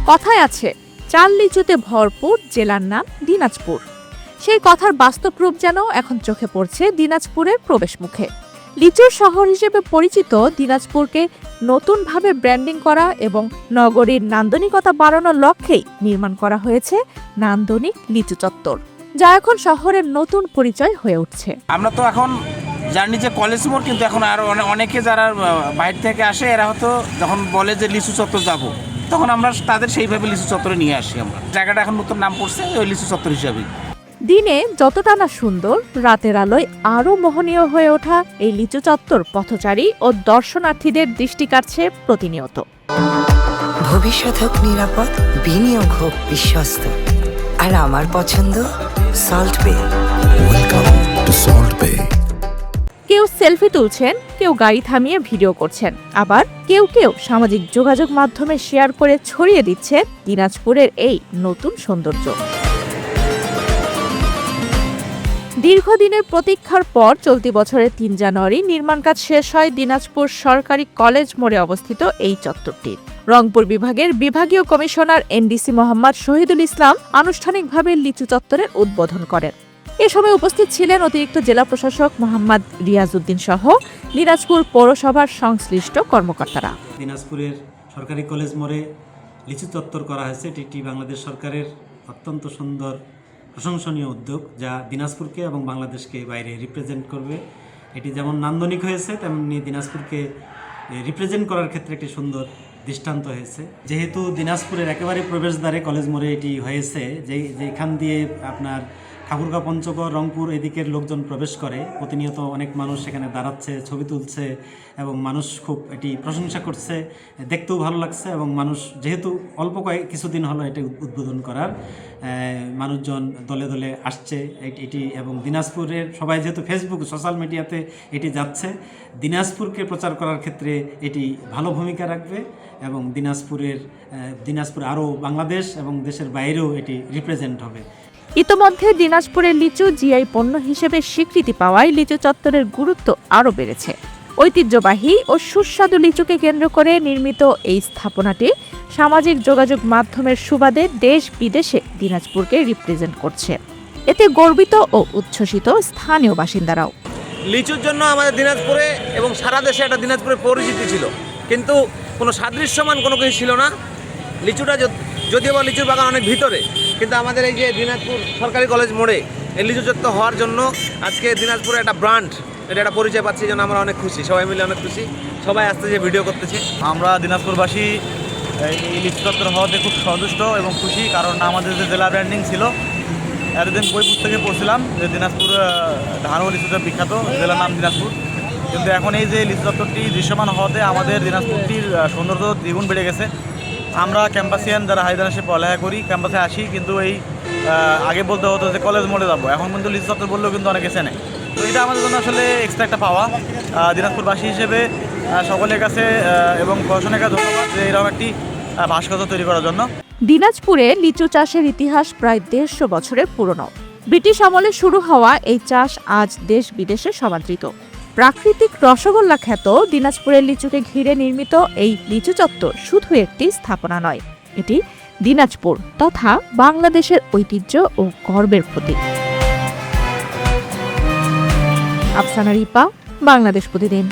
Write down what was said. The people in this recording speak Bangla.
কথায় আছে, চাল লিচুতে ভরপুর জেলার নাম দিনাজপুর। সেই কথার বাস্তব রূপ যেন এখন চোখে পড়ছে দিনাজপুরের প্রবেশ মুখে। লিচুর শহর হিসেবে পরিচিত দিনাজপুরকে নতুনভাবে ব্র্যান্ডিং করা এবং নগরীর নান্দনিকতা বাড়ানোর লক্ষ্যেই নির্মাণ করা হয়েছে নান্দনিক লিচু চত্বর, যা এখন শহরের নতুন পরিচয় হয়ে উঠছে। আমরা তো এখন জানি যে কলেজ মোড়, কিন্তু এখন আরো অনেকে যারা বাইরে থেকে আসে এরা হয়তো যখন বলে যে লিচু চত্বর যাব, তখন আমরা তাদের সেইভাবে লিচু চত্বরে নিয়ে আসি। আমরা জায়গাটা এখন নতুন নাম পড়ছে ওই লিচু চত্বর হিসাবে। দিনে যতটা না সুন্দর, রাতের আলোয় আরও মোহনীয় হয়ে ওঠা এই লিচু চত্বর পথচারী ও দর্শনার্থীদের দৃষ্টি কাড়ছে প্রতিনিয়ত। ভবিষ্যৎ হোক নিরাপদ, বিনিয়োগ হোক বিশ্বস্ত, আর আমার পছন্দ সল্ট বে। ওয়েলকাম টু সল্ট বে। কেউ সেলফি তুলছেন, কেউ গাড়ি থামিয়ে ভিডিও করছেন, আবার কেউ কেউ সামাজিক যোগাযোগ মাধ্যমে শেয়ার করে ছড়িয়ে দিচ্ছেন দিনাজপুরের এই নতুন সৌন্দর্য। দীর্ঘদিনের প্রতীক্ষার পর চলতি বছরের ৩ জানুয়ারি নির্মাণ কাজ শেষ হয় দিনাজপুর সরকারি কলেজ মোড়ে অবস্থিত এই চত্বরটির। রংপুর বিভাগের বিভাগীয় কমিশনার এনডিসি মোহাম্মদ শহীদুল ইসলাম আনুষ্ঠানিকভাবে লিচু চত্বরের উদ্বোধন করেন। এ সময় উপস্থিত ছিলেন অতিরিক্ত জেলা প্রশাসক মোহাম্মদ রিয়াজউদ্দিন সহ দিনাজপুর পৌরসভার সংশ্লিষ্ট কর্মকর্তারা। দিনাজপুরের সরকারি কলেজ মোড়ে লিচু চত্বর করা হয়েছে। এটি বাংলাদেশ সরকারের অত্যন্ত সুন্দর প্রশংসনীয় উদ্যোগ, যা দিনাজপুরকে এবং বাংলাদেশকে বাইরে রিপ্রেজেন্ট করবে। এটি যেমন নান্দনিক হয়েছে, তেমনি দিনাজপুরকে রিপ্রেজেন্ট করার ক্ষেত্রে একটি সুন্দর দৃষ্টান্ত হয়েছে। যেহেতু দিনাজপুরের একেবারে প্রবেশদ্বারে কলেজ মোড়ে এটি হয়েছে, যেখান দিয়ে আপনার ঠাকুরগাঁও, পঞ্চগড়, রংপুর এদিকের লোকজন প্রবেশ করে, প্রতিনিয়ত অনেক মানুষ সেখানে দাঁড়াচ্ছে, ছবি তুলছে এবং মানুষ খুব এটি প্রশংসা করছে, দেখতেও ভালো লাগছে। এবং মানুষ যেহেতু অল্প কিছুদিন হলো এটি উদ্বোধন করার, মানুষজন দলে দলে আসছে এটি, এবং দিনাজপুরের সবাই যেহেতু ফেসবুক সোশ্যাল মিডিয়াতে এটি যাচ্ছে, দিনাজপুরকে প্রচার করার ক্ষেত্রে এটি ভালো ভূমিকা রাখবে এবং দিনাজপুর আরও বাংলাদেশ এবং দেশের বাইরেও এটি রিপ্রেজেন্ট হবে। ইতোমধ্যে দিনাজপুরের লিচু জিআই পণ্য হিসেবে স্বীকৃতি পাওয়ায় লিচু চত্বরের গুরুত্ব আরও বেড়েছে। ঐতিহ্যবাহী ও সুস্বাদু লিচুকে কেন্দ্র করে নির্মিত এই স্থাপনাটি সামাজিক যোগাযোগ মাধ্যমের সুবাদে দেশ বিদেশে দিনাজপুরকে রিপ্রেজেন্ট করছে। এতে গর্বিত ও উচ্ছ্বসিত স্থানীয় বাসিন্দারাও। লিচুর জন্য আমাদের দিনাজপুরে এবং সারা দেশে একটা দিনাজপুরের পরিচিতি ছিল, কিন্তু কোনো সাদৃশ্যমান কোনো কিছু ছিল না। লিচুটা যদিও বা লিচুর বাগান অনেক ভিতরে, কিন্তু আমাদের এই যে দিনাজপুর সরকারি কলেজ মোড়ে এই লিচু চত্বর হওয়ার জন্য আজকে দিনাজপুরে একটা ব্র্যান্ড, এটা একটা পরিচয় পাচ্ছি, যেন আমরা অনেক খুশি, সবাই মিলে অনেক খুশি, সবাই আসতে যে ভিডিও করতেছে। আমরা দিনাজপুরবাসী এই লিচু চত্বর হওয়াতে খুব সন্তুষ্ট এবং খুশি, কারণ আমাদের যে জেলা ব্র্যান্ডিং ছিল, এতদিন বই পুস্তকে পড়ছিলাম যে দিনাজপুর ধান ও লিচুতে বিখ্যাত, জেলার নাম দিনাজপুর, কিন্তু এখন এই যে লিচু চত্বরটি দৃশ্যমান হওয়াতে আমাদের দিনাজপুরটির সৌন্দর্য দ্বিগুণ বেড়ে গেছে। আমরা ক্যাম্পাসিয়ান যারা হায়দ্রাবাদে পড়ালেখা করি, ক্যাম্পাসে আসি, কিন্তু এই আগে বলতে হতো যে কলেজ মোড়ে যাবো, এখন কিন্তু লিচু চত্বর বললেও কিন্তু অনেকে চেনে। তো এটা আমাদের জন্য আসলে এক্সট্রা একটা পাওয়া। দিনাজপুরবাসী হিসেবে সকলের কাছে এবং প্রশাসনের কাছে ধন্যবাদ যে এরকম একটি ভাস্কর্য তৈরি করার জন্য। দিনাজপুরে লিচু চাষের ইতিহাস প্রায় 150 বছরের পুরনো। ব্রিটিশ আমলে শুরু হওয়া এই চাষ আজ দেশ বিদেশে সমাদৃত। প্রাকৃতিক রসগোল্লা খ্যাত দিনাজপুরের লিচুকে ঘিরে নির্মিত এই লিচু চত্বর শুধু একটি স্থাপনা নয়, এটি দিনাজপুর তথা বাংলাদেশের ঐতিহ্য ও গর্বের প্রতীক। আফসানা রিপা, বাংলাদেশ প্রতিদিন।